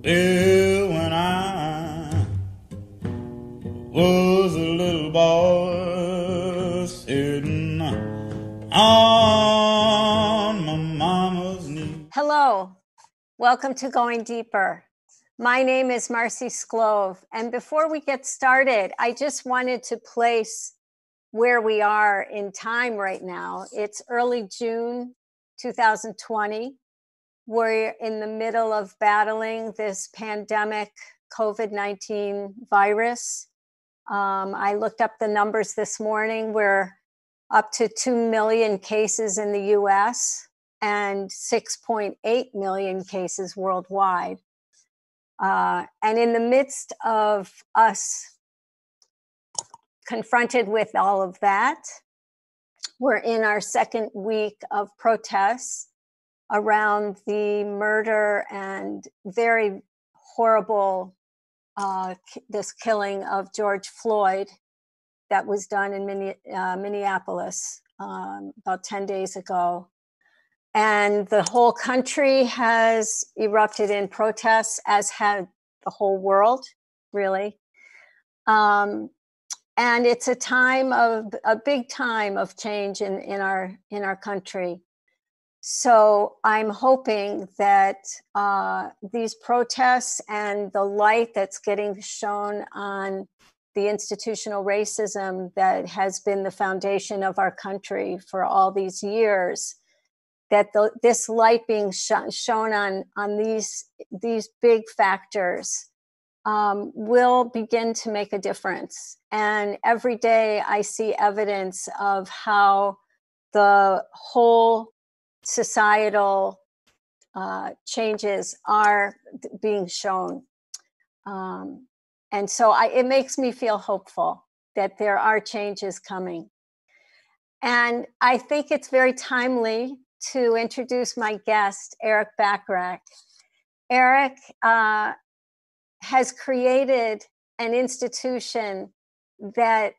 There when I was a little boy sitting on my mama's knee. Hello, welcome to Going Deeper. My name is Marcie Sclove, and before we get started, I just wanted to place where we are in time right now. It's early June 2020. We're in the middle of battling this pandemic COVID-19 virus. I looked up the numbers this morning. We're up to 2 million cases in the US and 6.8 million cases worldwide. And in the midst of us confronted with all of that, we're in our second week of protests around the murder and very horrible this killing of George Floyd that was done in Minneapolis about 10 days ago. And the whole country has erupted in protests, as had the whole world, really. And it's a big time of change in our country. So I'm hoping that these protests and the light that's getting shown on the institutional racism that has been the foundation of our country for all these years, that this light being shown on these big factors will begin to make a difference. And every day I see evidence of how the whole societal changes are being shown. And so it makes me feel hopeful that there are changes coming. And I think it's very timely to introduce my guest, Eric Bachrach. Eric has created an institution that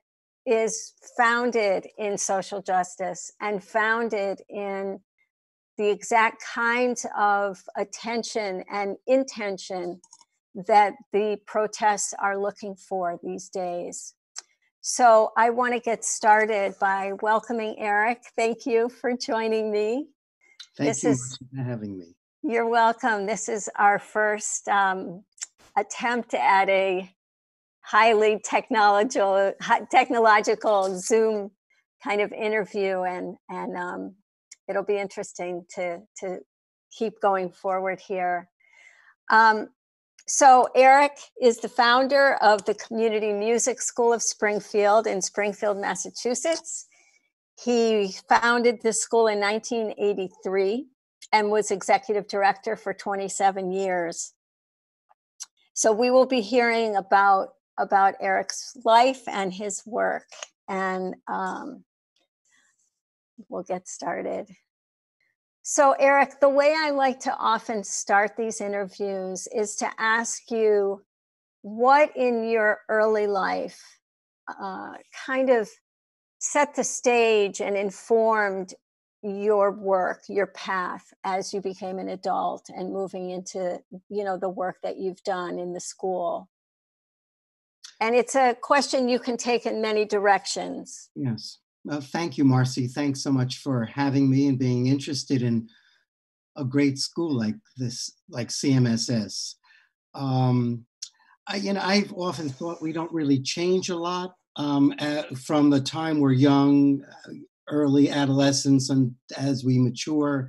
is founded in social justice and founded in the exact kinds of attention and intention that the protests are looking for these days. So I want to get started by welcoming Eric. Thank you for joining me. Thank you for having me. You're welcome. This is our first attempt at a highly technological Zoom kind of interview, and it'll be interesting to keep going forward here. So Eric is the founder of the Community Music School of Springfield in Springfield, Massachusetts. He founded this school in 1983 and was executive director for 27 years. So we will be hearing about Eric's life and his work, and we'll get started. So Eric, the way I like to often start these interviews is to ask you what in your early life kind of set the stage and informed your work, your path as you became an adult and moving into, the work that you've done in the school. And it's a question you can take in many directions. Yes. Well, thank you, Marcie. Thanks so much for having me and being interested in a great school like this, like CMSS. I've often thought we don't really change a lot from the time we're young, early adolescence, and as we mature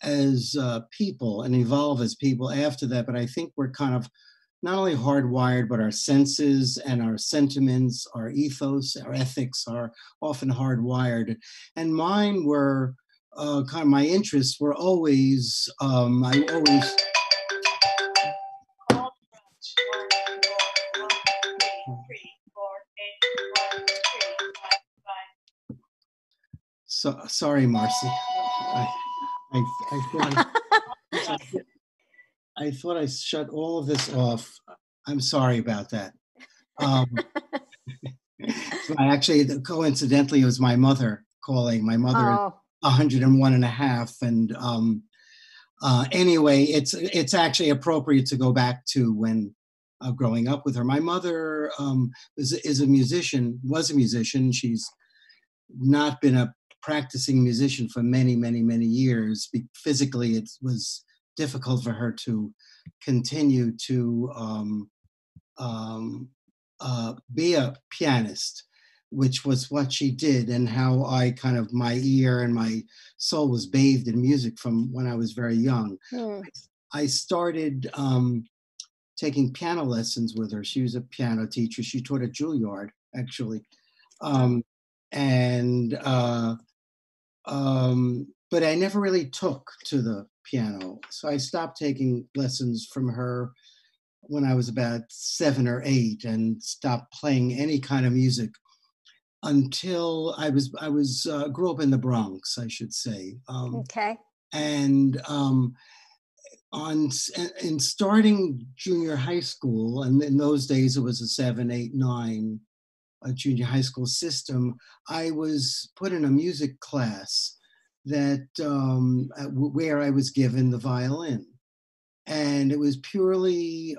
as people and evolve as people after that. But I think we're kind of not only hardwired, but our senses and our sentiments, our ethos, our ethics are often hardwired. And mine were my interests were always, sorry, Marcie. I thought I shut all of this off. I'm sorry about that. Coincidentally, it was my mother calling. My mother is 101 and a half. And Anyway, it's actually appropriate to go back to when growing up with her. My mother is a musician, was a musician. She's not been a practicing musician for many, many, many years. Physically, it was difficult for her to continue to be a pianist, which was what she did, and how I kind of, my ear and my soul was bathed in music from when I was very young. Hmm. I started taking piano lessons with her. She was a piano teacher. She taught at Juilliard, actually. And but I never really took to the piano. So I stopped taking lessons from her when I was about 7 or 8, and stopped playing any kind of music until I grew up in the Bronx, I should say. Okay. And in starting junior high school, and in those days it was a 7, 8, 9 junior high school system, I was put in a music class that where I was given the violin. And it was purely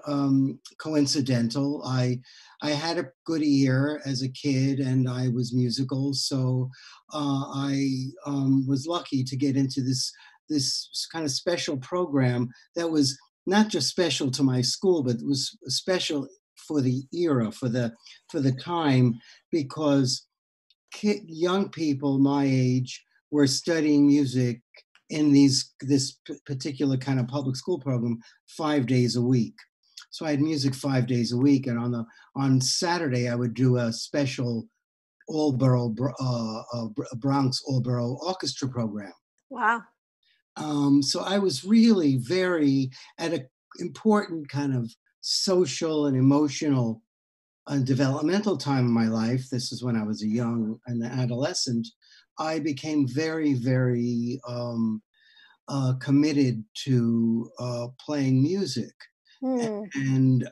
coincidental. I had a good ear as a kid, and I was musical, so I was lucky to get into this kind of special program that was not just special to my school, but it was special for the era, for the time, because young people my age were studying music in this particular kind of public school program 5 days a week. So I had music 5 days a week, and on Saturday I would do a special Bronx all-borough orchestra program. Wow. So I was really very at an important kind of social and emotional and developmental time in my life. This is when I was an adolescent. I became very, very committed to playing music. Hmm. And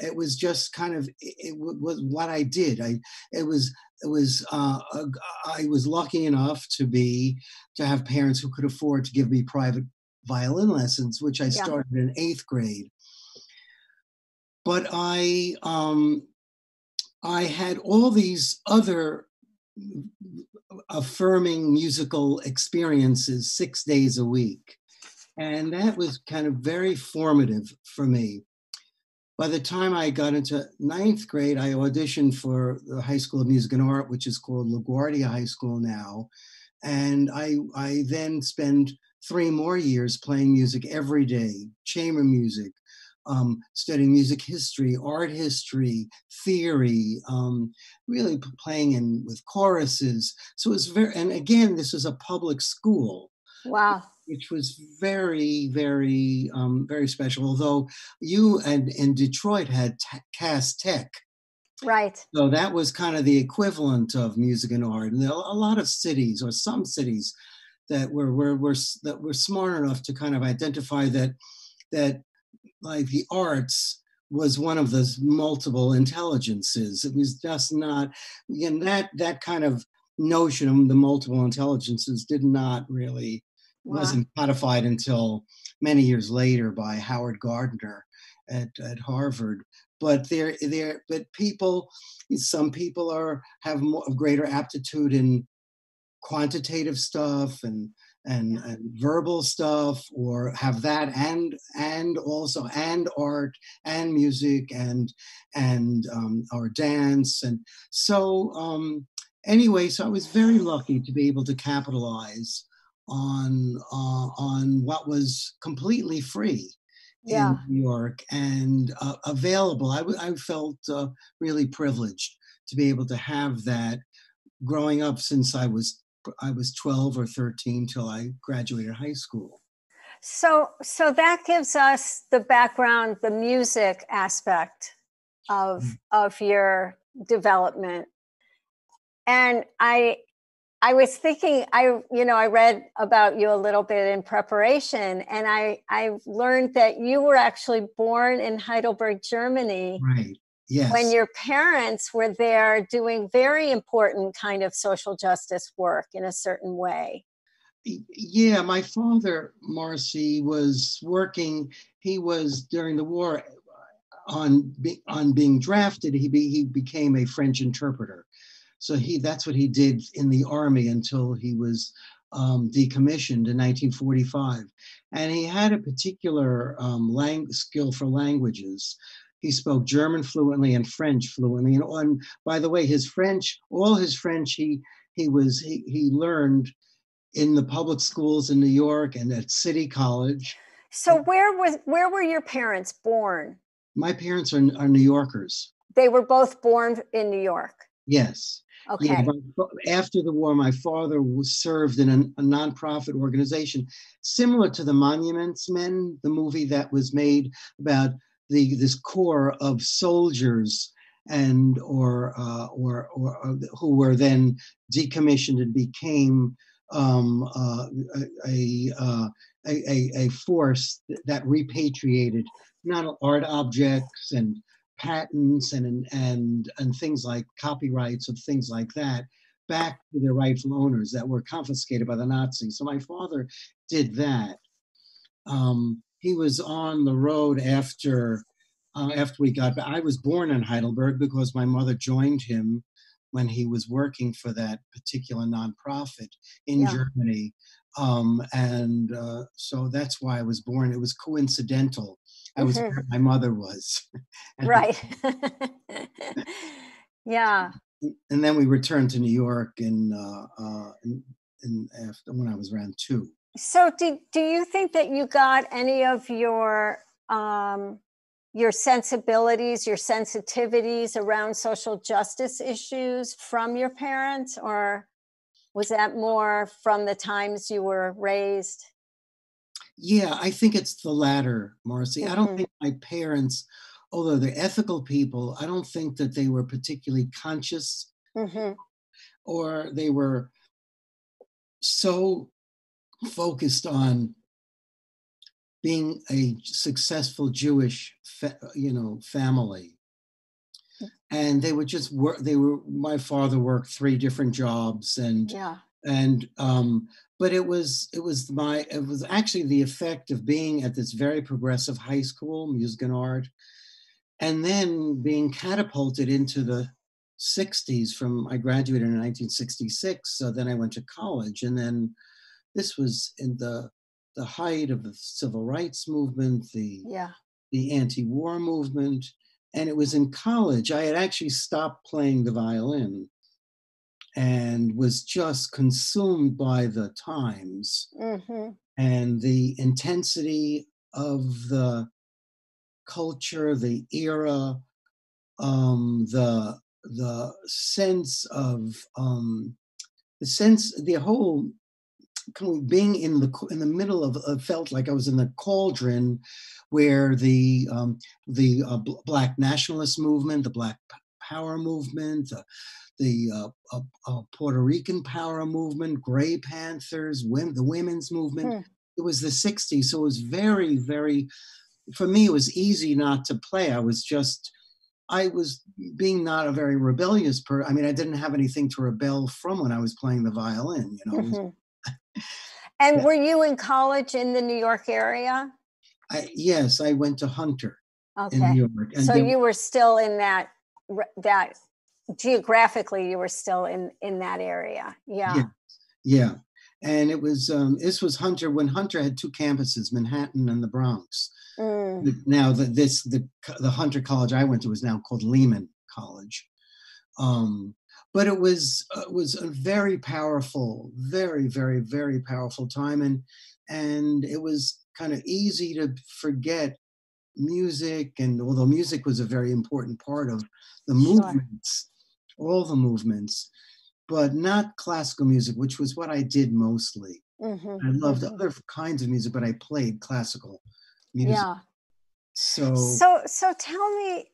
it was just kind of, it was what I did. I was lucky enough to have parents who could afford to give me private violin lessons, which I started in 8th grade. But I had all these other affirming musical experiences 6 days a week. And that was kind of very formative for me. By the time I got into 9th grade, I auditioned for the High School of Music and Art, which is called LaGuardia High School now. And I then spent 3 more years playing music every day, chamber music, studying music history, art history, theory, really playing with choruses. So it was and again, this was a public school. Wow. Which was very, very, very special. Although you in Detroit had Cass Tech. Right. So that was kind of the equivalent of music and art. And there are a lot of cities, or some cities, that were smart enough to kind of identify that like the arts was one of those multiple intelligences. It was just not, again, that kind of notion of the multiple intelligences did not really, wasn't codified until many years later by Howard Gardner at Harvard. But some people have greater aptitude in quantitative stuff and verbal stuff, or have that and also art and music and or dance. And so anyway, so I was very lucky to be able to capitalize on what was completely free in New York and available. I felt really privileged to be able to have that growing up since I was 12 or 13 till I graduated high school. So that gives us the background, the music aspect of your development. And I was thinking, I read about you a little bit in preparation, and I learned that you were actually born in Heidelberg, Germany. Right. Yes. When your parents were there doing very important kind of social justice work in a certain way. Yeah, my father, Marcie, was working. He was during the war on being drafted. He became a French interpreter. So that's what he did in the army until he was decommissioned in 1945. And he had a particular skill for languages. He spoke German fluently and French fluently. And by the way, his French, all his French, he learned in the public schools in New York and at City College. So where were your parents born? My parents are New Yorkers. They were both born in New York. Yes. Okay. Yeah, but after the war, my father served in a nonprofit organization similar to the Monuments Men, the movie that was made about this corps of soldiers and or who were then decommissioned and became a force that repatriated not art objects and patents and things like copyrights of things like that back to their rightful owners that were confiscated by the Nazis. So my father did that. He was on the road after we got back. I was born in Heidelberg because my mother joined him when he was working for that particular nonprofit in Germany. So that's why I was born. It was coincidental. I was where my mother was. Right. Yeah. And then we returned to New York after when I was around 2. So do you think that you got any of your sensibilities, your sensitivities around social justice issues from your parents, or was that more from the times you were raised? Yeah, I think it's the latter, Marcie. I don't think my parents, although they're ethical people, I don't think that they were particularly conscious or they were so focused on being a successful Jewish, family. And they would just work. My father worked 3 different jobs but it was actually the effect of being at this very progressive high school, music and art, and then being catapulted into the 60s I graduated in 1966. So then I went to college, and then this was in the height of the civil rights movement, the anti-war movement. And it was in college. I had actually stopped playing the violin and was just consumed by the times and the intensity of the culture, the era, the sense of the whole being in the middle of felt like I was in the cauldron where the Black nationalist movement, the Black power movement, the Puerto Rican power movement, Gray Panthers, the women's movement. It was the 60s. So it was very, very, for me, it was easy not to play. I was being not a very rebellious person. I mean, I didn't have anything to rebel from when I was playing the violin, And were you in college in the New York area? Yes, I went to Hunter in New York. And so you were still in that geographically, you were still in that area. Yeah. And it was this was Hunter when Hunter had 2 campuses, Manhattan and the Bronx. Now the Hunter College I went to was now called Lehman College. But it was a very powerful, very, very, very powerful time, and it was kind of easy to forget music. And although music was a very important part of the movements, all the movements, but not classical music, which was what I did mostly. I loved other kinds of music, but I played classical music. Yeah. So tell me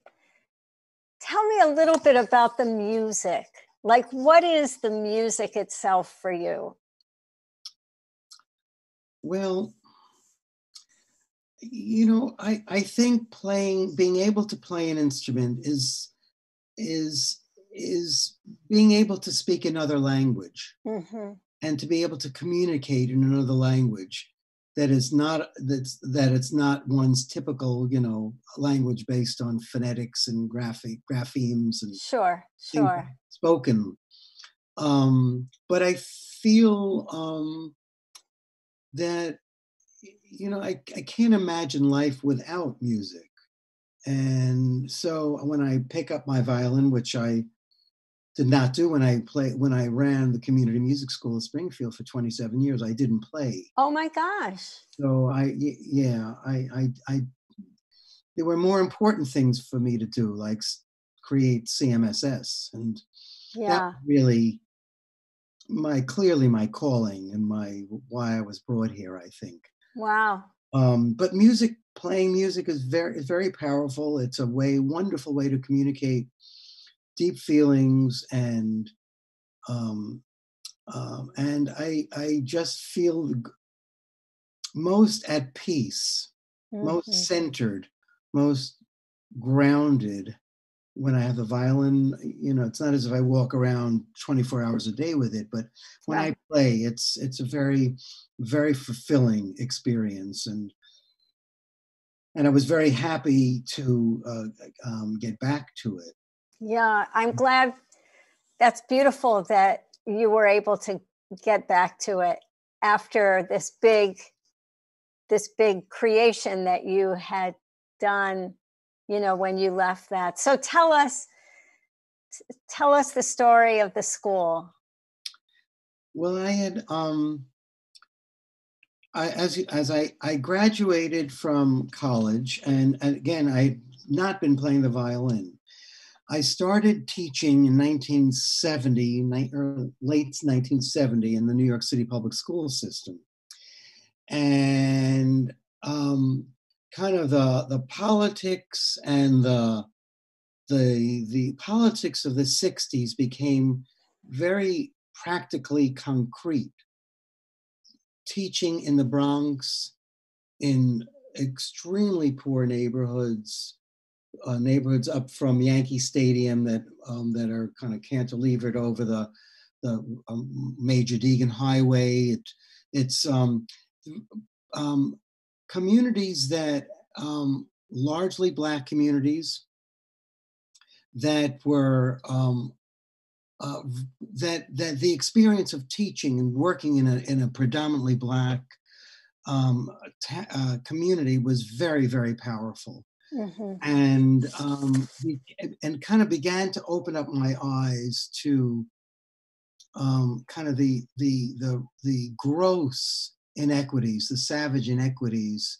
a little bit about the music. Like, what is the music itself for you? Well, I think being able to play an instrument is being able to speak another language. and to be able to communicate in another language that is not that it's not one's typical, you know, language based on phonetics and graphemes and Sure, things sure. spoken. But I feel that, you know, I can't imagine life without music. And so when I pick up my violin, which I did not do when I ran the community music school at Springfield for 27 years, I didn't play. Oh my gosh. So yeah, there were more important things for me to do, like create CMSS, and that Yeah. was really clearly my calling and my why I was brought here, I think. Wow. But playing music is very powerful. It's a wonderful way to communicate deep feelings, um, and I just feel most at peace, most Hmm. centered, most grounded when I have the violin. You know, it's not as if I walk around 24 hours a day with it, but when I Right. play, it's a very fulfilling experience, and I was very happy to get back to it. Yeah. I'm glad. That's beautiful that you were able to get back to it after this big creation that you had done, when you left that. So tell us the story of the school. Well, I had I graduated from college, and again I'd not been playing the violin. I started teaching in 1970, or late 1970, in the New York City public school system, and kind of the politics and the politics of the 60s became very practically concrete. Teaching in the Bronx, in extremely poor neighborhoods, neighborhoods up from Yankee Stadium that are kind of cantilevered over the Major Deegan Highway. It's um, communities that largely Black communities that were uh, that the experience of teaching and working in a predominantly Black community was very powerful, Hmm. and kind of began to open up my eyes to kind of the gross inequities, the savage inequities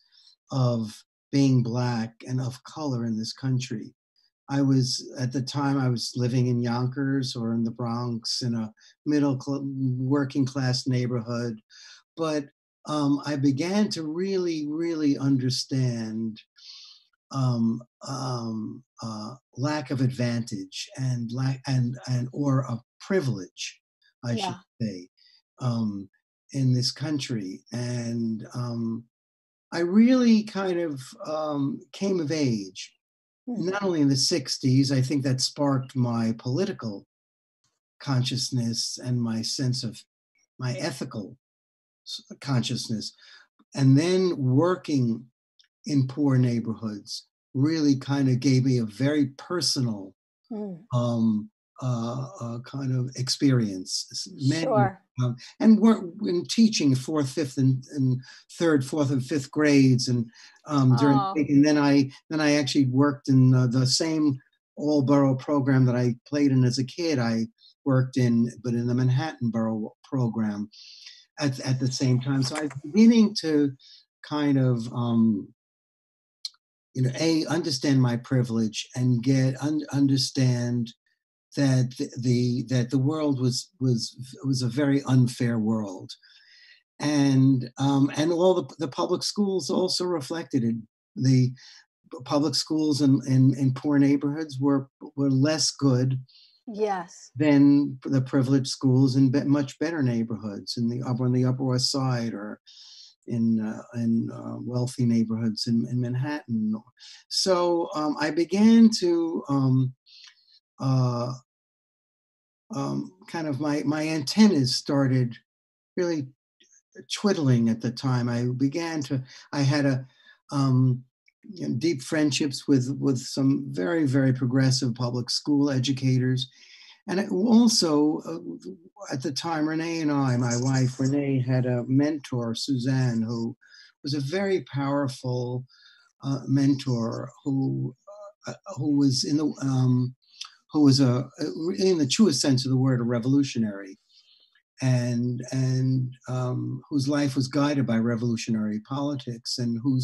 of being Black and of color in this country. At the time, I was living in Yonkers or in the Bronx in a working class neighborhood. But I began to really understand lack of advantage and or of privilege, I should Yeah. say, um, in this country. And I really kind of came of age, not Hmm. only in the 60s. I think that sparked my political consciousness and my sense of my ethical consciousness. And then working in poor neighborhoods really kind of gave me a very personal Mm. um, kind of experience. Sure. And we're in teaching fourth, fifth, and third, fourth, and fifth grades, and during Oh, and then I actually worked in the same all borough program that I played in as a kid. I worked in, but in the Manhattan borough program at the same time. So I was beginning to kind of understand my privilege and understand that the world was a very unfair world, and all the public schools also reflected it. The public schools in poor neighborhoods were less good yes. than the privileged schools in much better neighborhoods on the Upper West Side, or in wealthy neighborhoods in Manhattan. So I began to uh, kind of my antennas started really twiddling at the time. I had deep friendships with some very, very progressive public school educators. And also, at the time, Renee and I, my wife, Renee, had a mentor, Suzanne, who was a very powerful mentor who was in the truest sense of the word, a revolutionary, and whose life was guided by revolutionary politics, and who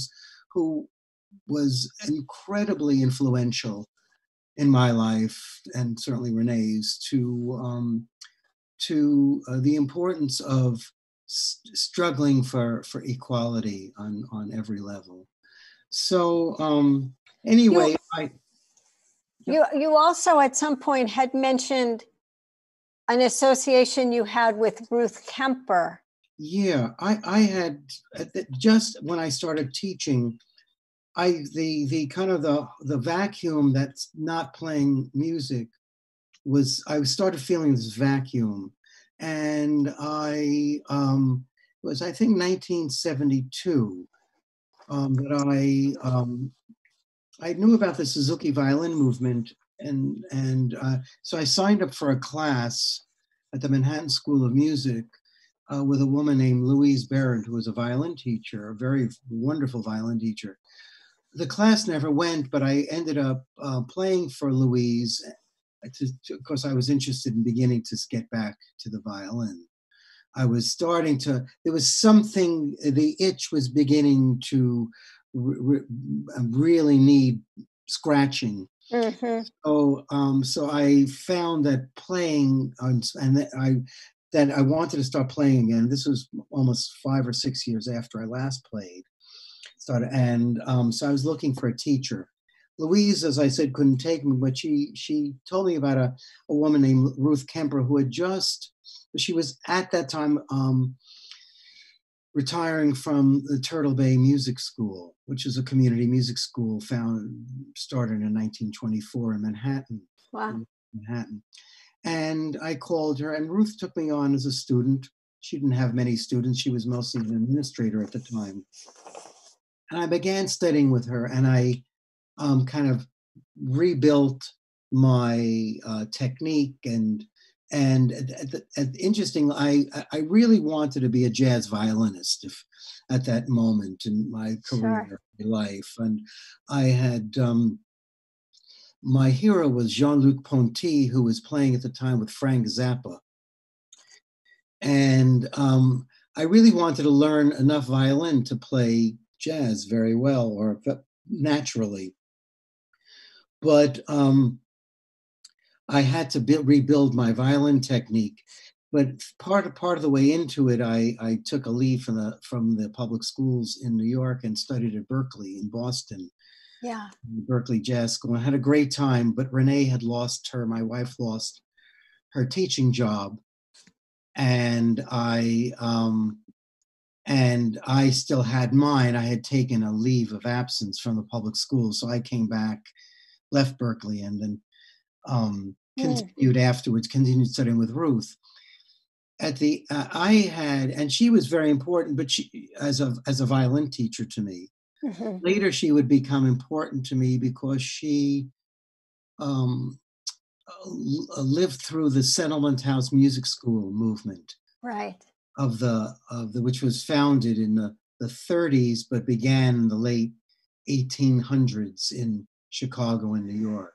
was incredibly influential in my life, and certainly Renee's, to the importance of struggling for equality on every level. So anyway, you also at some point had mentioned an association you had with Ruth Kemper. Yeah, I had, just when I started teaching, the kind of the vacuum that's not playing music I started feeling this vacuum, and it was, I think, 1972 that I knew about the Suzuki violin movement, and so I signed up for a class at the Manhattan School of Music with a woman named Louise Barrett, who was a violin teacher, a very wonderful violin teacher. The class never went, but I ended up playing for Louise, because I was interested in beginning to get back to the violin. I was starting to, there was something, the itch was beginning to really need scratching. Mm-hmm. So I found that playing, that I wanted to start playing again. This was almost 5 or 6 years after I last played. So I was looking for a teacher. Louise, as I said, couldn't take me, but she told me about a woman named Ruth Kemper who she was at that time retiring from the Turtle Bay Music School, which is a community music school started in 1924 in Manhattan. Wow. Manhattan. And I called her, and Ruth took me on as a student. She didn't have many students. She was mostly an administrator at the time. And I began studying with her, and I kind of rebuilt my technique, and interesting. I really wanted to be a jazz violinist at that moment in my career, my life, and I had my hero was Jean-Luc Ponty, who was playing at the time with Frank Zappa, and I really wanted to learn enough violin to play jazz very well, or naturally. But I had to rebuild my violin technique. But part of the way into it, I took a leave from the public schools in New York and studied at Berkeley in Boston. Yeah. Berkeley Jazz School. I had a great time, but Renee had my wife lost her teaching job, and I still had mine. I had taken a leave of absence from the public schools, so I came back, left Berkeley, and then continued studying with Ruth. And she was very important, but she, as a violin teacher to me. Mm-hmm. Later, she would become important to me because she lived through the Settlement House Music School movement, right? Which was founded in the 30s, but began in the late 1800s in Chicago and New York,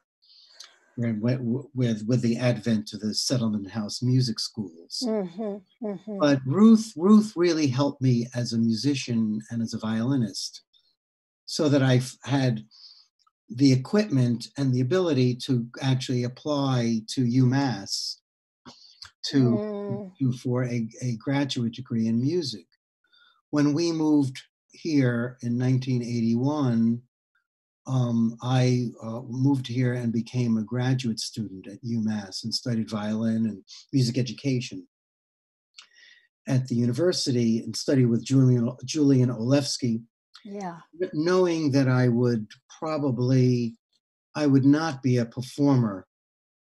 with the advent of the Settlement House Music Schools. Mm-hmm. Mm-hmm. But Ruth really helped me as a musician and as a violinist, so that I had the equipment and the ability to actually apply to UMass for a graduate degree in music. When we moved here in 1981, I moved here and became a graduate student at UMass and studied violin and music education at the university, and studied with Julian Olewski. Yeah. But knowing that I would not be a performer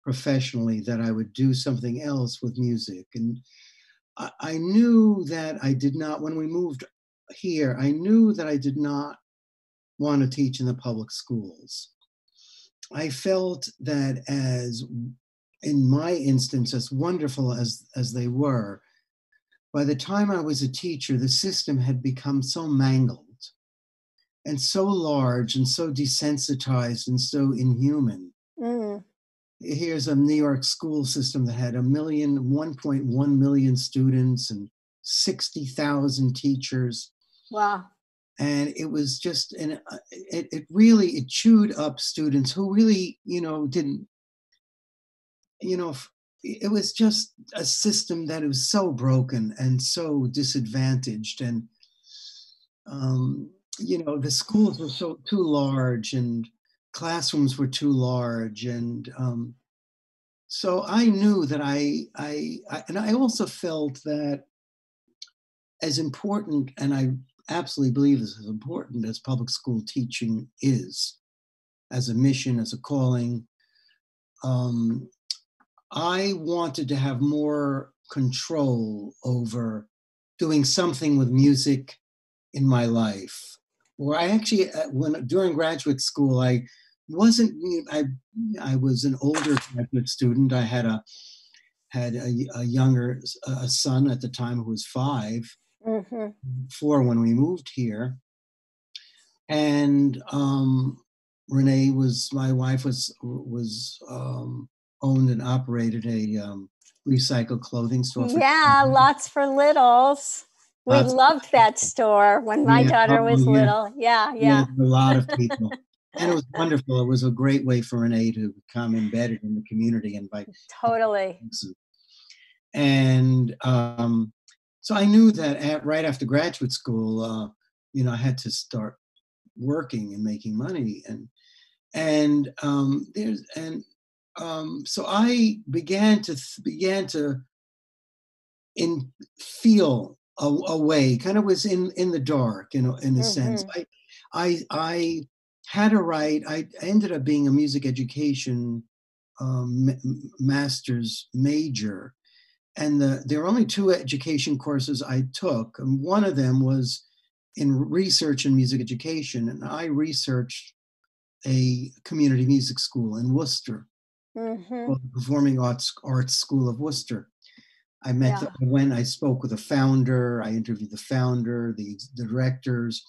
professionally, that I would do something else with music. And I knew that I did not, when we moved here, I knew that I did not want to teach in the public schools. I felt that, as in my instance, as wonderful as they were, by the time I was a teacher, the system had become so mangled and so large and so desensitized and so inhuman. Mm. Here's a New York school system that had 1.1 million students and 60,000 teachers. Wow. And it was just, and it really chewed up students who really, didn't, it was just a system that was so broken and so disadvantaged. And, the schools were too large, and classrooms were too large. And so I knew that and I also felt that, as important, and I absolutely believe this, as important as public school teaching is, as a mission, as a calling, I wanted to have more control over doing something with music in my life. Or I actually, during graduate school, I wasn't, I was an older graduate student. I had a younger son at the time who was 5, Mm-hmm. 4 when we moved here. And Renee my wife was owned and operated a recycled clothing store. Yeah, lots for littles. We loved that store when my daughter was little. Yeah. A lot of people. And it was wonderful. It was a great way for Renee to become embedded in the community and totally. And so I knew that so after graduate school, I had to start working and making money, so I began to feel a way, kind of was in the dark, in a sense. I had to write. I ended up being a music education master's major, and there were only 2 education courses I took, and one of them was in research and music education, and I researched a community music school in Worcester, called the Performing Arts School of Worcester. I I spoke with the founder, I interviewed the founder, the directors.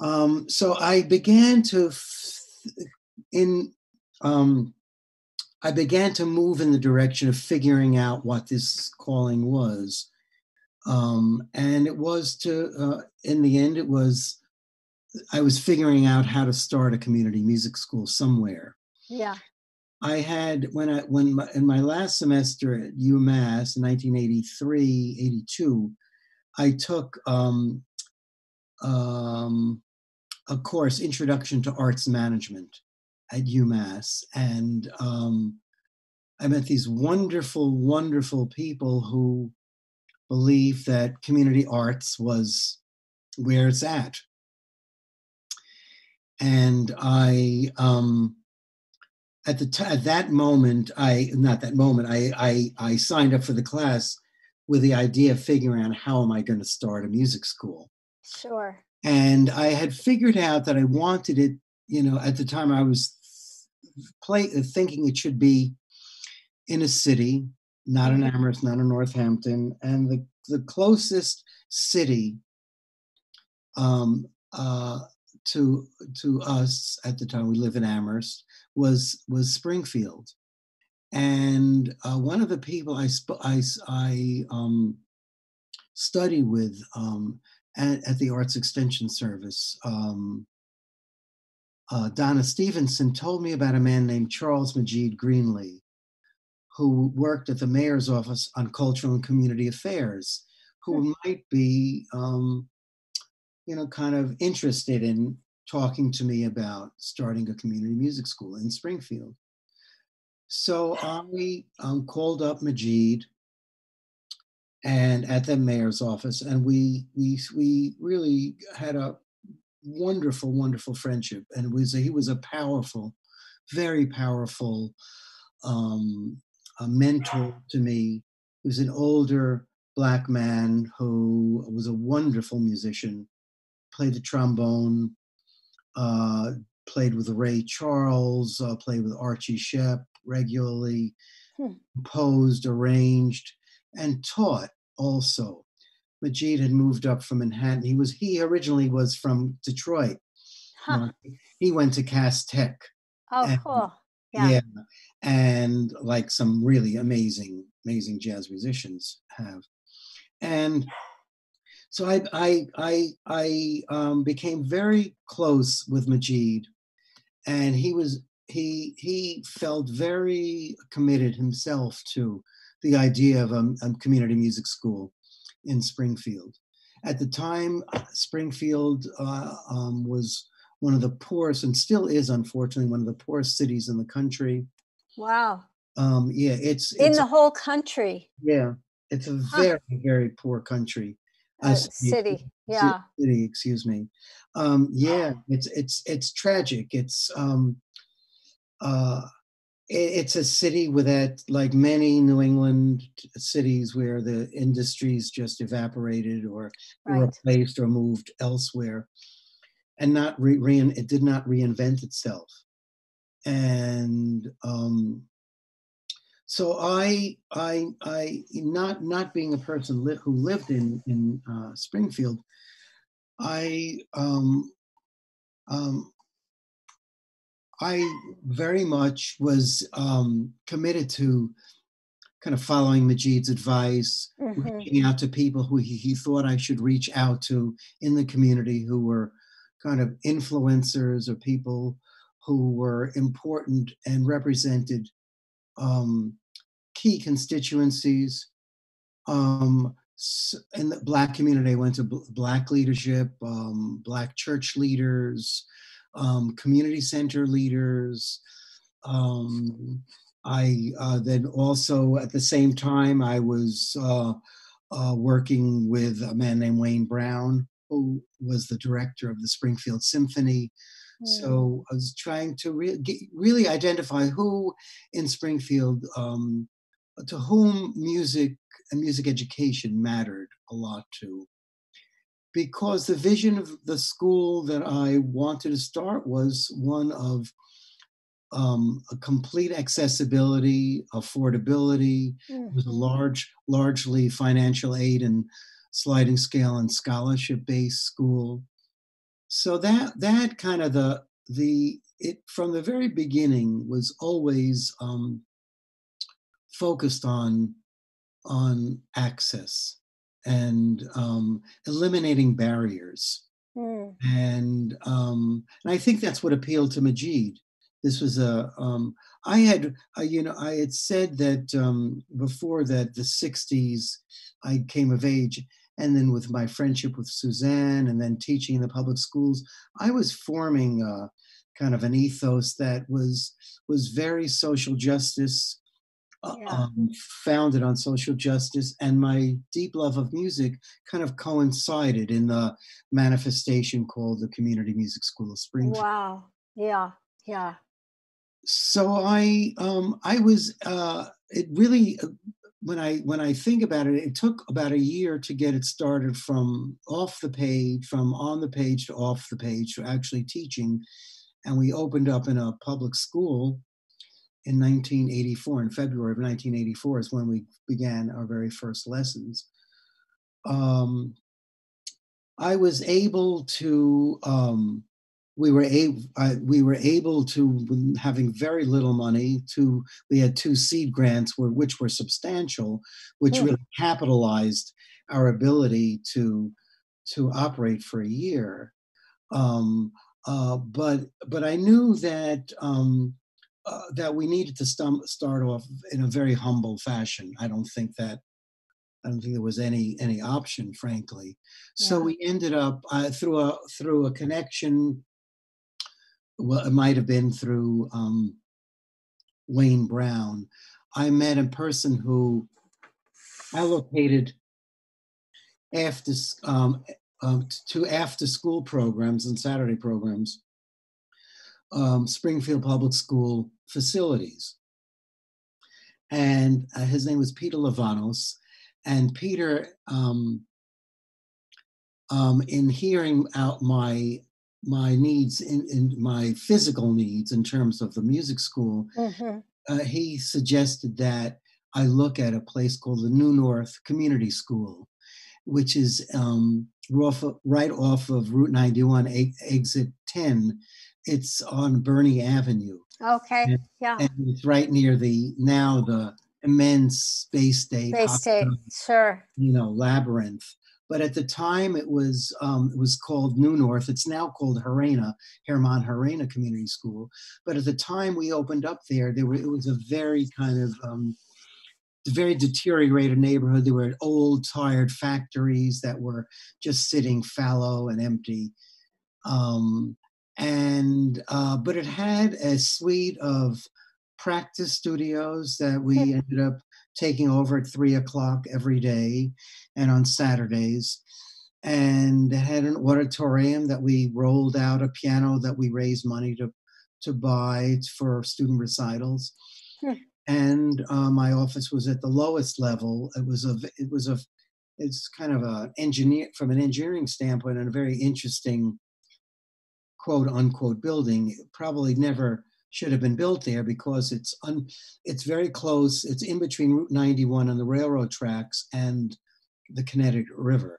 So I began to I began to move in the direction of figuring out what this calling was. And it was in the end, I was figuring out how to start a community music school somewhere. Yeah. I had, in my last semester at UMass in 1983, 82, I took a course, Introduction to Arts Management, at UMass. And I met these wonderful, wonderful people who believed that community arts was where it's at. And I, at that moment, I signed up for the class with the idea of figuring out, how am I going to start a music school? Sure. And I had figured out that I wanted it, at the time I was thinking it should be in a city, not in Amherst, not in Northampton. And the closest city to us at the time, we live in Amherst, was Springfield. And one of the people I studied with at the Arts Extension Service, Donna Stevenson, told me about a man named Charles Majid Greenlee, who worked at the mayor's office on cultural and community affairs, who might be, kind of interested in talking to me about starting a community music school in Springfield. So I called up Majid and at the mayor's office, and we really had a wonderful, wonderful friendship. And he was a powerful, very powerful a mentor to me. was an older Black man who was a wonderful musician, played the trombone, uh, played with Ray Charles, played with Archie Shepp regularly, Hmm. composed, arranged, and taught also. Majid had moved up from Manhattan. He originally was from Detroit. Huh. He went to Cass Tech. Oh, And, cool. yeah. Yeah. And like some really amazing jazz musicians have. And so I became very close with Majid, and he felt very committed himself to the idea of a community music school in Springfield. At the time, Springfield was one of the poorest, and still is, unfortunately, one of the poorest cities in the country. Wow. Yeah, it's In the whole country. yeah, it's a very, very poor country. City. Yeah. City, excuse me. Yeah, it's tragic. Uh, it's a city with that, like many New England cities, where the industries just evaporated or were Right. replaced or moved elsewhere, and not it did not reinvent itself. And so I not being a person who lived in Springfield, I um, I very much was committed to kind of following Majid's advice, reaching out to people who he thought I should reach out to in the community, who were kind of influencers or people who were important and represented key constituencies. In the Black community, I went to Black leadership, Black church leaders, community center leaders. I then also at the same time I was working with a man named Wayne Brown, who was the director of the Springfield Symphony. So I was trying to really identify who in Springfield, to whom music and music education mattered a lot to. Because the vision of the school that I wanted to start was one of a complete accessibility, affordability. It was a largely financial aid and sliding scale and scholarship-based school. So that kind of it from the very beginning was always focused on access and eliminating barriers. And I think that's what appealed to Majid. This was I had said that before that the 60s I came of age, and then with my friendship with Suzanne and then teaching in the public schools, I was forming kind of an ethos that was very social justice, founded on social justice, and my deep love of music kind of coincided in the manifestation called the Community Music School of Springfield. Wow. Yeah. Yeah. So I was it really when I think about it, it took about a year to get it started from on the page to off the page to actually teaching, and we opened up in a public school in 1984. In February of 1984 is when we began our very first lessons. I was able to. We were able to, having very little money, we had 2 seed grants which were substantial, which really capitalized our ability to operate for a year. But I knew that that we needed to start off in a very humble fashion. I don't think there was any option, frankly. So we ended up through a connection. Well, it might have been through Wayne Brown. I met a person who allocated to after school programs and Saturday programs, Springfield Public School facilities. and his name was Peter Lavanos. And Peter, in hearing out my needs, in my physical needs in terms of the music school, he suggested that I look at a place called the New North Community School, which is right off of Route 91, exit 10. It's on Burney Avenue. Okay, and it's right near the immense Bay State, sure, labyrinth. But at the time, it was called New North. It's now called Hermon Herena Community School. But at the time we opened up there, it was a very kind of very deteriorated neighborhood. There were old, tired factories that were just sitting fallow and empty. But it had a suite of practice studios that we ended up taking over at 3:00 every day and on Saturdays. And it had an auditorium that we rolled out, a piano that we raised money to buy for student recitals. And my office was at the lowest level. It's kind of from an engineering standpoint, and a very interesting quote unquote building. It probably never should have been built there because it's very close. It's in between Route 91 and the railroad tracks and the Connecticut River.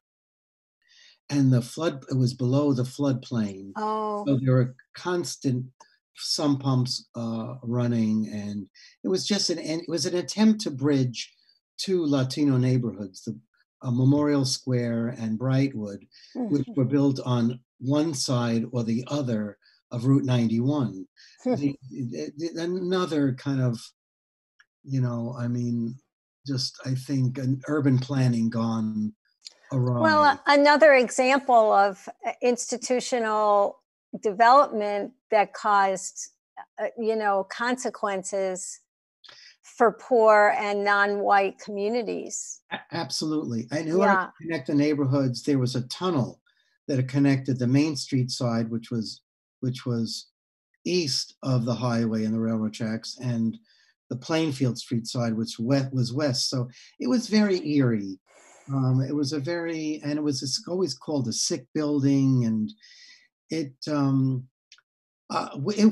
And it was below the floodplain. Oh. So there were constant sump pumps running, and it was an attempt to bridge two Latino neighborhoods, the Memorial Square and Brightwood, which were built on one side or the other of Route 91. Another kind of, I think an urban planning gone awry. Well, another example of institutional development that caused, consequences for poor and non-white communities. Absolutely. And in order to connect the neighborhoods, there was a tunnel that connected the Main Street side, which was east of the highway and the railroad tracks, and the Plainfield Street side, which was west. So it was very eerie. It was always called a sick building, and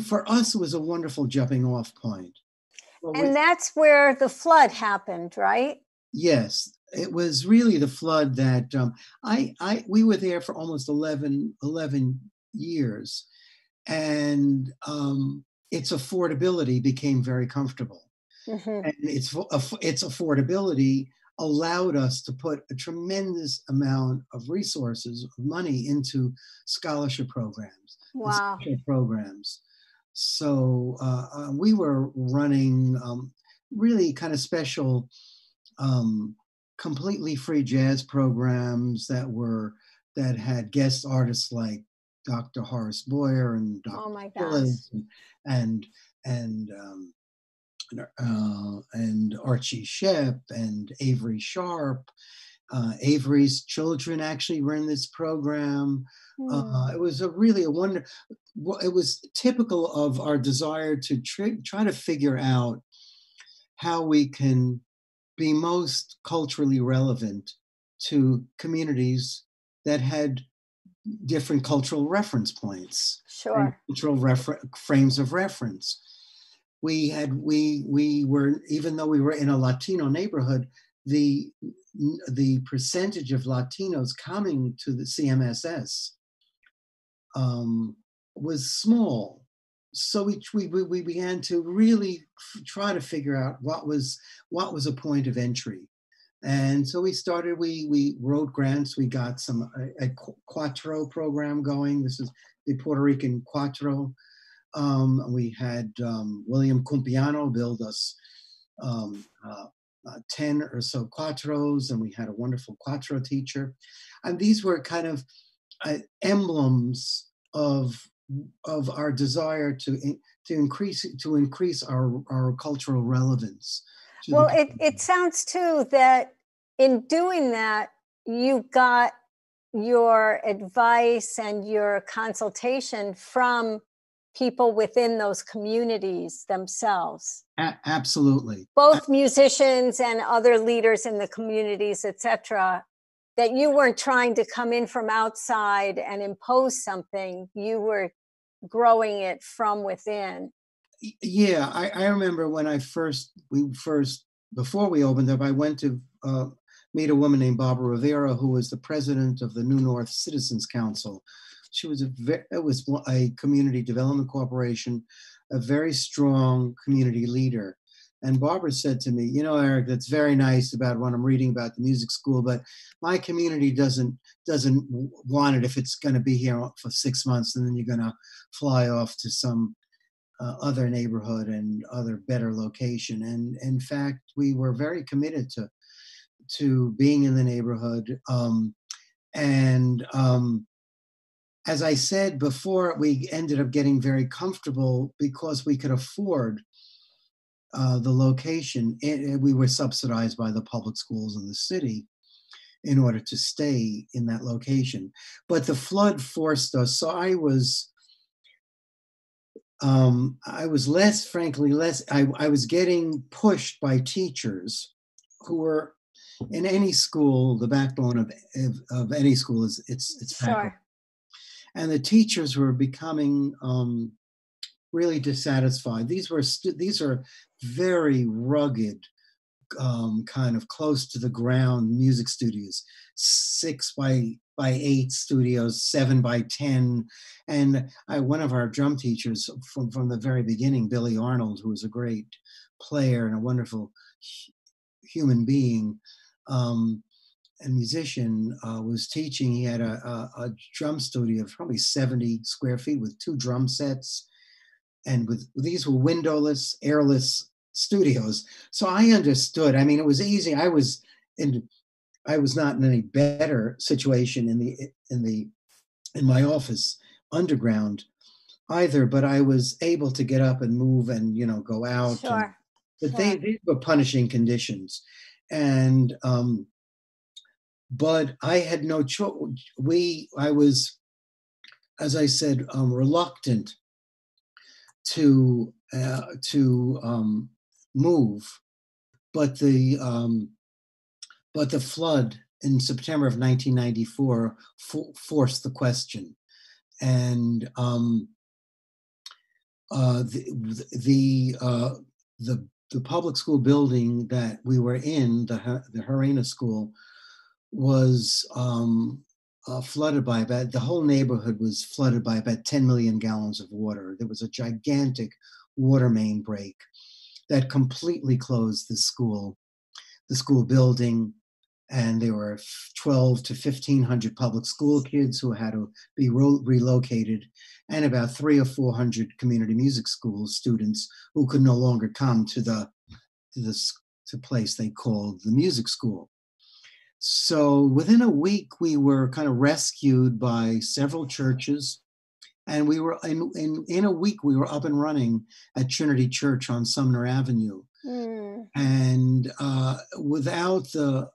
for us, it was a wonderful jumping off point. And that's where the flood happened, right? Yes, it was really the flood that we were there for almost 11 years, and its affordability became very comfortable. And its affordability allowed us to put a tremendous amount of resources, of money into scholarship programs, wow, and programs. So we were running really kind of special, completely free jazz programs that had guest artists like Dr. Horace Boyer and Dr. Phillips and Archie Shep and Avery Sharp. Avery's children actually were in this program. It was really a wonder. It was typical of our desire to try to figure out how we can be most culturally relevant to communities that had different cultural reference points, cultural frames of reference. We were, even though we were in a Latino neighborhood, the percentage of Latinos coming to the CMSS was small. So we began to really try to figure out what was a point of entry. And so we wrote grants. We got a Cuatro program going. This is the Puerto Rican Cuatro. We had William Cumpiano build us 10 or so Cuatros, and we had a wonderful Cuatro teacher. And these were kind of emblems of our desire to increase our cultural relevance. Well, it sounds too that in doing that, you got your advice and your consultation from people within those communities themselves. Absolutely. Both musicians and other leaders in the communities, etc., that you weren't trying to come in from outside and impose something. You were growing it from within. Yeah, I remember when before we opened up, I went to meet a woman named Barbara Rivera, who was the president of the New North Citizens Council. She was it was a community development corporation, a very strong community leader. And Barbara said to me, you know, Eric, that's very nice about what I'm reading about the music school, but my community doesn't want it if it's going to be here for 6 months and then you're going to fly off to some other neighborhood and other better location. And in fact, we were very committed to being in the neighborhood. As I said before, we ended up getting very comfortable because we could afford the location. We were subsidized by the public schools in the city in order to stay in that location. But the flood forced us. So I was getting pushed by teachers who were in any school. The backbone of any school is its faculty. And the teachers were becoming really dissatisfied. These are very rugged, kind of close to the ground music studios, 6 by 8 studios, 7 by 10. And one of our drum teachers from the very beginning, Billy Arnold, who was a great player and a wonderful human being and musician, was teaching. He had a drum studio of probably 70 square feet with 2 drum sets. And these were windowless, airless studios. So I understood. I mean, it was easy. I was not in any better situation in my office underground either, but I was able to get up and move and, you know, go out. Sure. But these were punishing conditions. And but I had no choice. I was, as I said, reluctant to move, but the flood in September of 1994 forced the question, and the public school building that we were in, the Harena School, was flooded by the whole neighborhood was flooded by about 10 million gallons of water. There was a gigantic water main break that completely closed the school building, and there were 12 to 1,500 public school kids who had to be relocated, and about 300 or 400 community music school students who could no longer come to the place they called the music school. So within a week, we were kind of rescued by several churches, and we were in a week we were up and running at Trinity Church on Sumner Avenue. And without the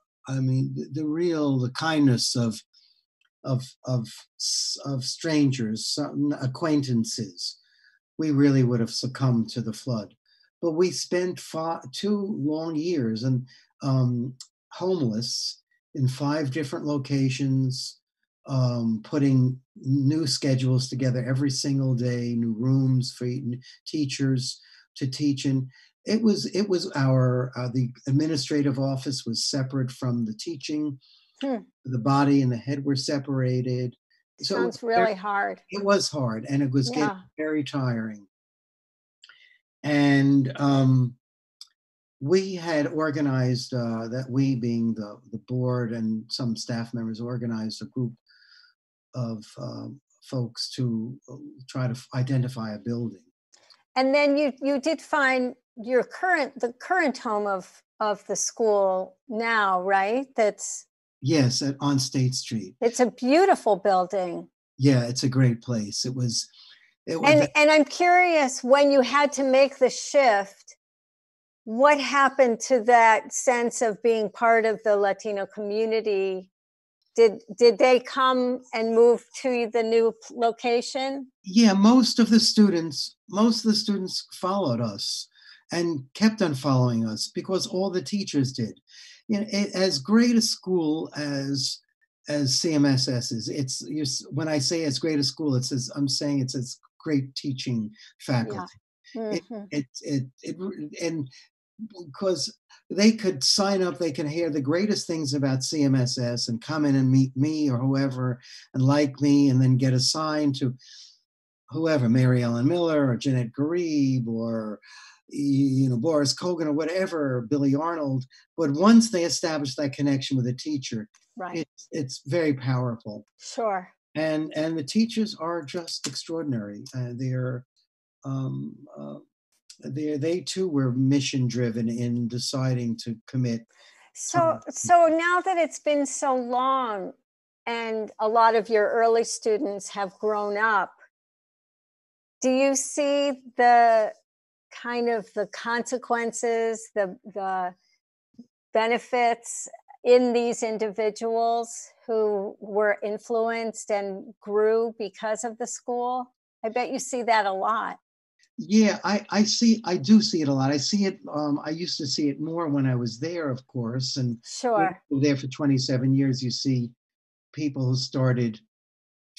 kindness of strangers, some acquaintances, we really would have succumbed to the flood. But we spent 2 long years and homeless in 5 different locations, putting new schedules together every single day, new rooms for teachers to teach in. It was the administrative office was separate from the teaching. The body and the head were separated. So sounds really hard. It was hard, and it was getting very tiring. And we had organized, that we being the board and some staff members organized a group of folks to try to identify a building. And then you did find the current home of the school now, right? Yes, on State Street. It's a beautiful building. Yeah, it's a great place. And I'm curious, when you had to make the shift, what happened to that sense of being part of the Latino community Did they come and move to the new location? Yeah, most of the students followed us and kept on following us because all the teachers did. You know, as great a school as CMSS is, when I say as great a school, I'm saying it's as great teaching faculty. Yeah. And because they could sign up, they can hear the greatest things about CMSS and come in and meet me or whoever and like me, and then get assigned to whoever, Mary Ellen Miller or Jeanette Garib or Boris Kogan or whatever, Billy Arnold. But once they establish that connection with a teacher, right, it's very powerful. Sure. And the teachers are just extraordinary. They too were mission driven in deciding to commit. So now that it's been so long and a lot of your early students have grown up, do you see the kind of the consequences, the benefits in these individuals who were influenced and grew because of the school? I bet you see that a lot. Yeah, I do see it a lot. I see it. I used to see it more when I was there, of course. And Sure. There for 27 years, you see people who started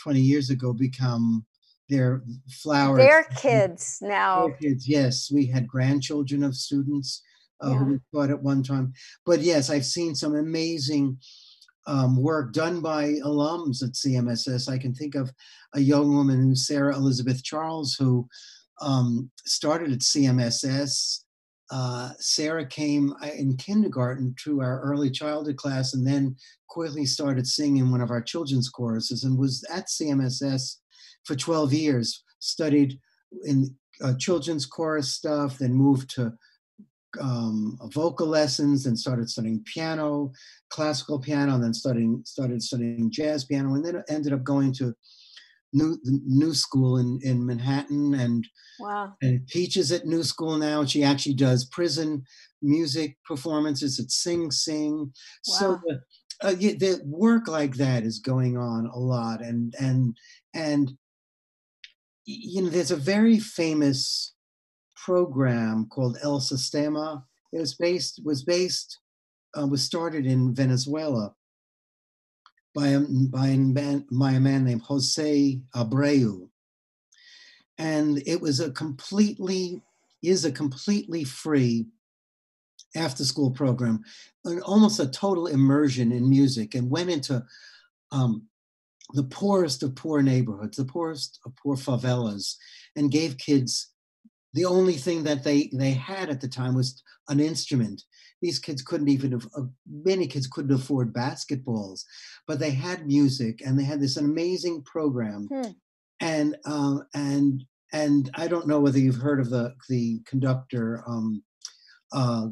20 years ago become their flowers. Their kids now. Their kids, yes. We had grandchildren of students who we taught at one time. But yes, I've seen some amazing work done by alums at CMSS. I can think of a young woman who's Sarah Elizabeth Charles, who started at CMSS. Sarah came in kindergarten to our early childhood class and then quickly started singing in one of our children's choruses and was at CMSS for 12 years, studied in children's chorus stuff, then moved to vocal lessons and started studying piano, classical piano, and then started studying jazz piano, and then ended up going to New School in Manhattan and teaches at New School now. She actually does prison music performances at Sing Sing. Wow. So the work like that is going on a lot, and there's a very famous program called El Sistema. It was started in Venezuela by a man named Jose Abreu. And it was a completely free after school program, almost a total immersion in music, and went into the poorest of poor neighborhoods, the poorest of poor favelas, and gave kids the only thing that they had at the time was an instrument. These kids many kids couldn't afford basketballs, but they had music and they had this amazing program. And I don't know whether you've heard of the conductor,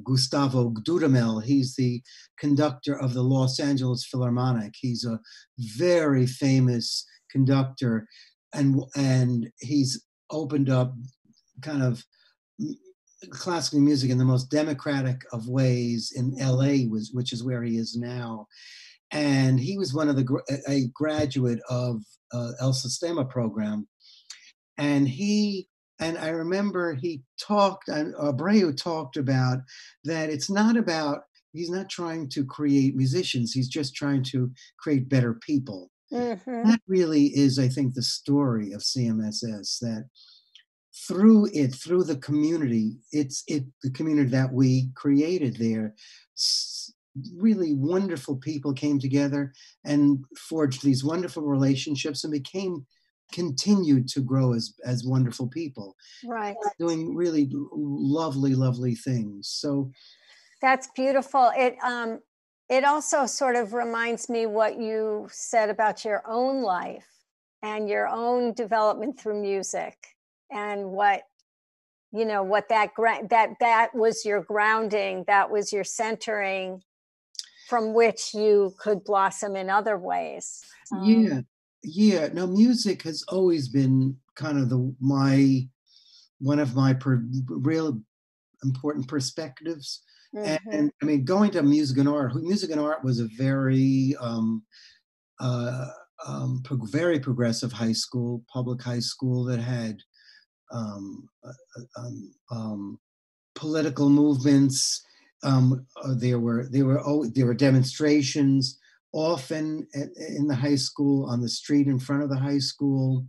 Gustavo Dudamel. He's the conductor of the Los Angeles Philharmonic. He's a very famous conductor, and he's opened up kind of classical music in the most democratic of ways in LA, which is where he is now. And he was a graduate of El Sistema program. And I remember Abreu talked about that he's not trying to create musicians, he's just trying to create better people. Mm-hmm. That really is, I think, the story of CMSS, that through the community, the community that we created there, really wonderful people came together and forged these wonderful relationships and continued to grow as wonderful people, right, doing really lovely things. So that's beautiful. It also sort of reminds me what you said about your own life and your own development through music, and what that was your grounding, that was your centering, from which you could blossom in other ways. Yeah. No, music has always been kind of one of my real important perspectives. Mm-hmm. And I mean, going to music and art was a very very progressive high school, public high school that had political movements. There were demonstrations often in the high school, on the street in front of the high school.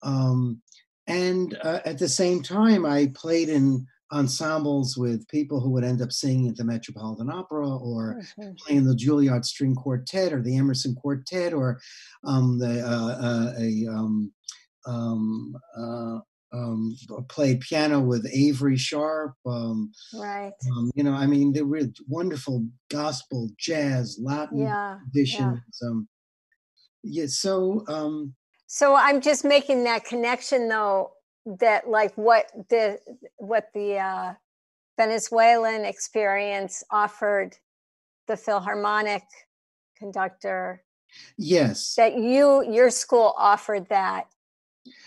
And at the same time, I played in ensembles with people who would end up singing at the Metropolitan Opera, or playing the Juilliard String Quartet, or the Emerson Quartet, or played piano with Avery Sharp. Right. I mean, there were wonderful gospel, jazz, Latin traditions. So I'm just making that connection, though, that like what the Venezuelan experience offered the Philharmonic conductor. Yes. That your school offered that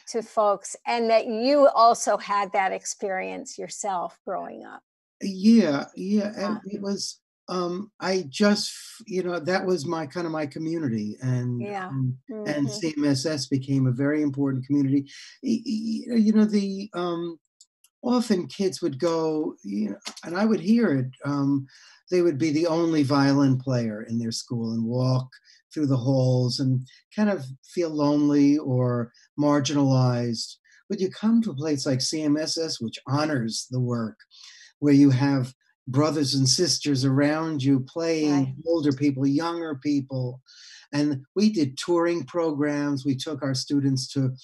to folks, and that you also had that experience yourself growing up. Yeah. And it was, I just, that was my community, and and CMSS became a very important community. Often kids would go, and I would hear it. They would be the only violin player in their school and walk through the halls and kind of feel lonely or marginalized. But you come to a place like CMSS, which honors the work, where you have brothers and sisters around you playing, older people, younger people. And we did touring programs. We took our students to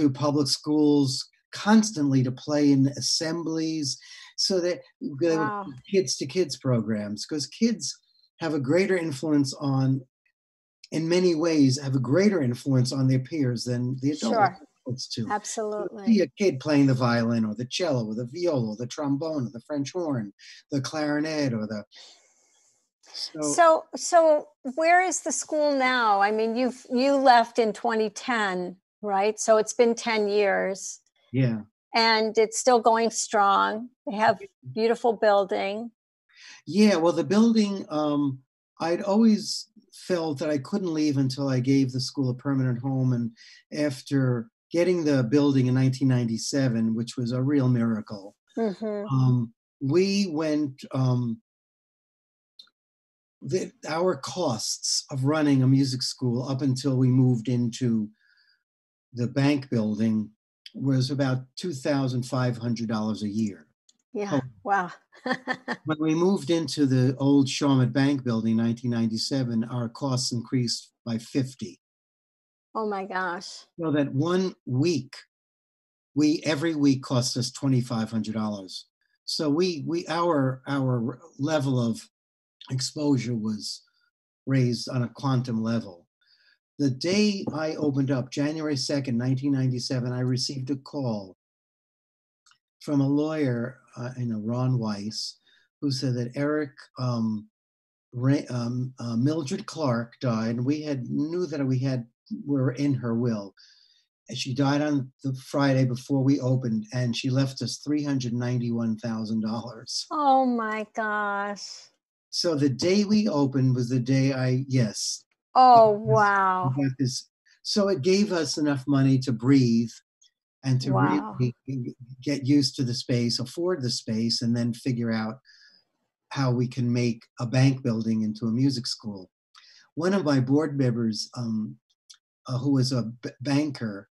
public schools constantly to play in assemblies, so that they would kids to kids programs, because kids have a greater influence in many ways, have a greater influence on their peers than the adults do. Absolutely. So see a kid playing the violin or the cello or the viola or the trombone or the French horn, the clarinet or the... So where is the school now? I mean, you left in 2010, right? So it's been 10 years. Yeah. And it's still going strong. They have beautiful building. Yeah, well, the building, I'd always felt that I couldn't leave until I gave the school a permanent home. And after getting the building in 1997, which was a real miracle, we went, our costs of running a music school up until we moved into the bank building was about $2,500 a year. Yeah, wow. When we moved into the old Shawmut Bank building in 1997, our costs increased by 50. Oh my gosh. So that 1 week, every week cost us $2,500. So our level of exposure was raised on a quantum level. The day I opened up, January 2nd, 1997, I received a call from a lawyer, Ron Weiss, who said that Eric, Mildred Clark died, and we knew that we were in her will. And she died on the Friday before we opened, and she left us $391,000. Oh my gosh. So the day we opened was the day Oh, wow. So it gave us enough money to breathe and to really get used to the space, afford the space, and then figure out how we can make a bank building into a music school. One of my board members, who was a banker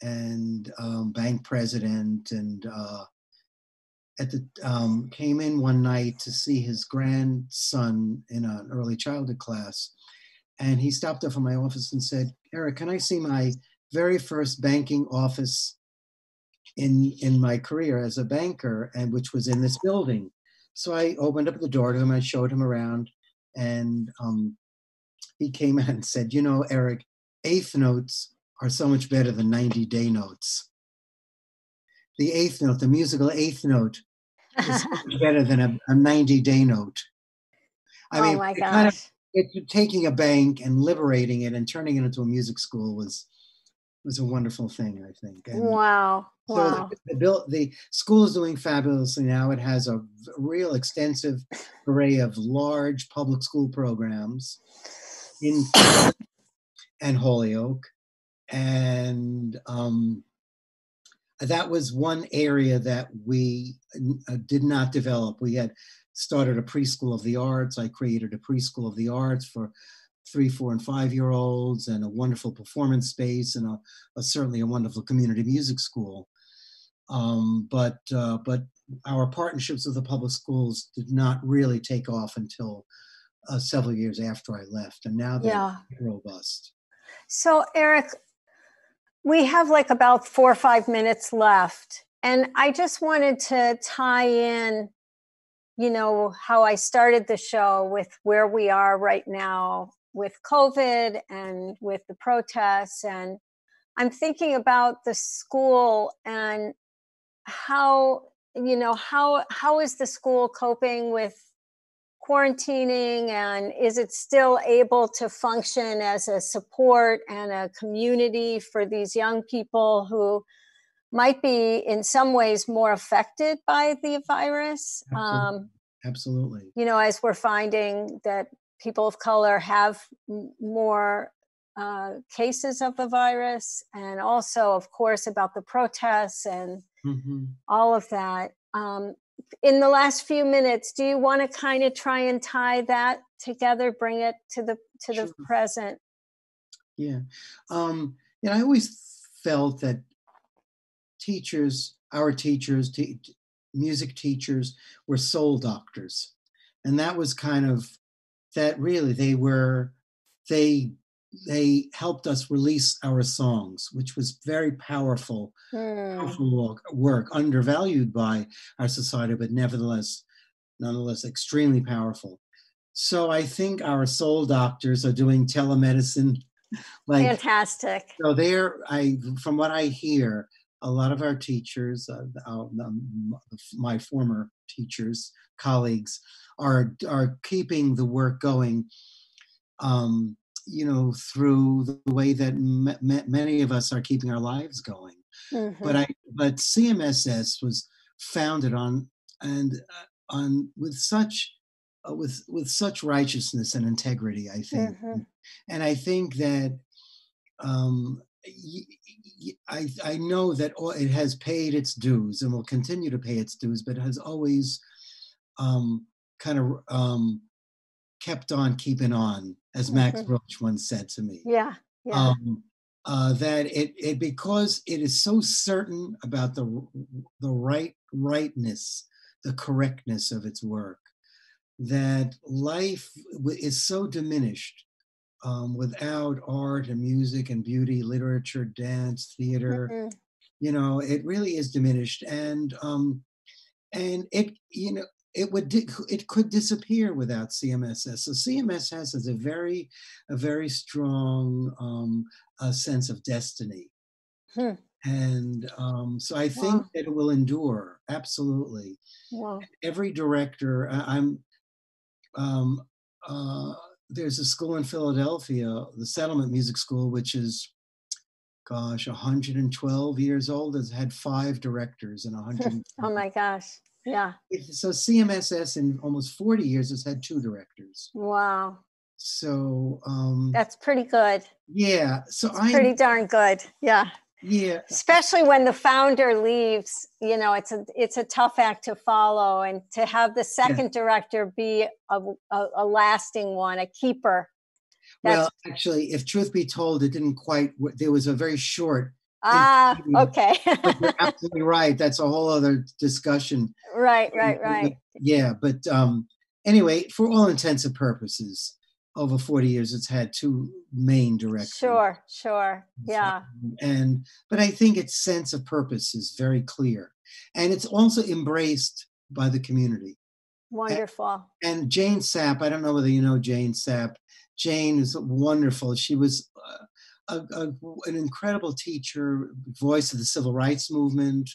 and bank president, and came in one night to see his grandson in an early childhood class. And he stopped up in my office and said, "Eric, can I see my very first banking office in my career as a banker, and which was in this building?" So I opened up the door to him, I showed him around, and he came out and said, "Eric, eighth notes are so much better than 90-day notes. The eighth note, the musical eighth note, is so much better than a 90-day note." I mean, my gosh. Taking a bank and liberating it and turning it into a music school was a wonderful thing, I think. And wow. so the school is doing fabulously now. It has a real extensive array of large public school programs in and Holyoke. And that was one area that we did not develop. We had started a preschool of the arts. I created a preschool of the arts for 3, 4, and 5-year-olds, and a wonderful performance space, and certainly a wonderful community music school. But our partnerships with the public schools did not really take off until several years after I left, and now they're robust. So, Eric, we have like about 4 or 5 minutes left, and I just wanted to tie in, you know, how I started the show with where we are right now with COVID and with the protests. And I'm thinking about the school and how, you know, how is the school coping with quarantining, and is it still able to function as a support and a community for these young people who might be in some ways more affected by the virus? Absolutely. You know, as we're finding that people of color have more cases of the virus, and also, of course, about the protests and all of that. In the last few minutes, do you want to kind of try and tie that together, bring it to the present? Yeah. I always felt that teachers, our teachers, music teachers, were soul doctors. And that was kind of, that really, they helped us release our songs, which was very powerful work, undervalued by our society, but nonetheless extremely powerful. So I think our soul doctors are doing telemedicine. Fantastic. So from what I hear, a lot of our teachers, my former teachers, colleagues, are keeping the work going, through the way that many of us are keeping our lives going. But CMSS was founded on with such righteousness and integrity, I think. And I think that I know that it has paid its dues and will continue to pay its dues, but has always kept on keeping on, as Max Roach once said to me. That it because it is so certain about the rightness, the correctness of its work, that life is so diminished without art and music and beauty, literature, dance, theater. It really is diminished, and it could disappear without CMSS. So CMSS has a very strong sense of destiny. And so I think that it will endure, absolutely. Every director, there's a school in Philadelphia, the Settlement Music School, which is, 112 years old, has had 5 directors and 100. Oh my gosh. Yeah. So CMSS in almost 40 years has had 2 directors. Wow. So that's pretty good. Yeah. So it's pretty darn good. Yeah. Yeah. Especially when the founder leaves, it's a tough act to follow, and to have the second director be a lasting one, a keeper. Well, actually, if truth be told, it didn't quite. There was a very short. Okay. But you're absolutely right. That's a whole other discussion. Right. Yeah, but anyway, for all intents and purposes, over 40 years, it's had 2 main directors. Sure. Yeah. But I think its sense of purpose is very clear, and it's also embraced by the community. Wonderful. And Jane Sapp, I don't know whether you know Jane Sapp. Jane is wonderful. She was an incredible teacher, voice of the civil rights movement,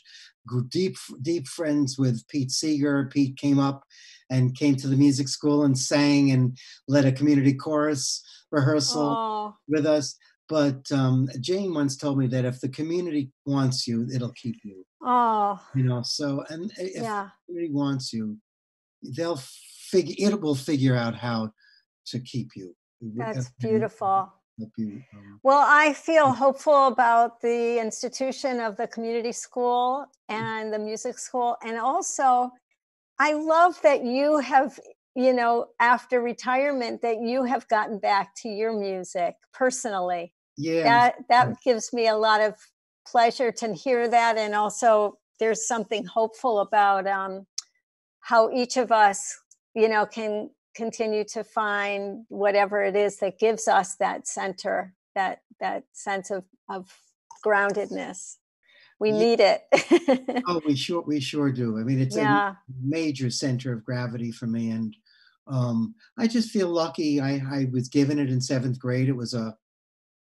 deep friends with Pete Seeger. Pete came to the music school and sang and led a community chorus rehearsal with us. But Jane once told me that if the community wants you, it'll keep you. So, and if the community wants you, it will figure out how to keep you. That's beautiful. help you. Well, I feel hopeful about the institution of the community school and the music school. And also, I love that you have, after retirement, that you have gotten back to your music personally. Yeah. That gives me a lot of pleasure to hear that. And also, there's something hopeful about how each of us, can continue to find whatever it is that gives us that center, that sense of groundedness. We need it. Oh, we sure do. I mean, it's a major center of gravity for me. And I just feel lucky. I was given it in 7th grade. It was a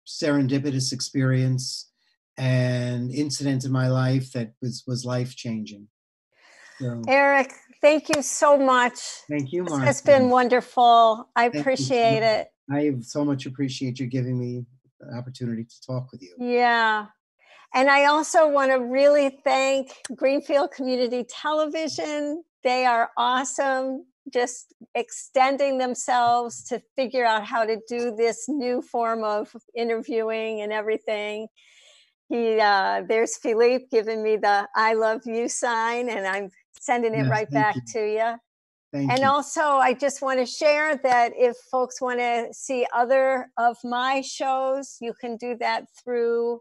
serendipitous experience and incident in my life that was life-changing. So, Eric, thank you so much. Thank you, Marcie. It's been wonderful. I appreciate it. I so much appreciate you giving me the opportunity to talk with you. Yeah. And I also want to really thank Greenfield Community Television. They are awesome, just extending themselves to figure out how to do this new form of interviewing and everything. There's Philippe giving me the I love you sign, and I'm sending it right back to you. Thank you. Also, I just want to share that if folks want to see other of my shows, you can do that through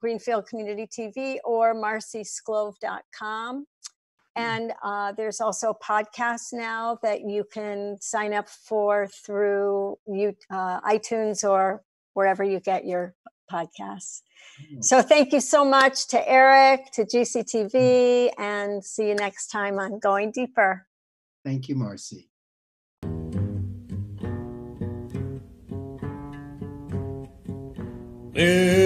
Greenfield Community TV or marciesclove.com. And there's also podcasts now that you can sign up for through iTunes or wherever you get your podcasts. So thank you so much to Eric, to GCTV, and see you next time on Going Deeper. Thank you, Marcie. Yeah.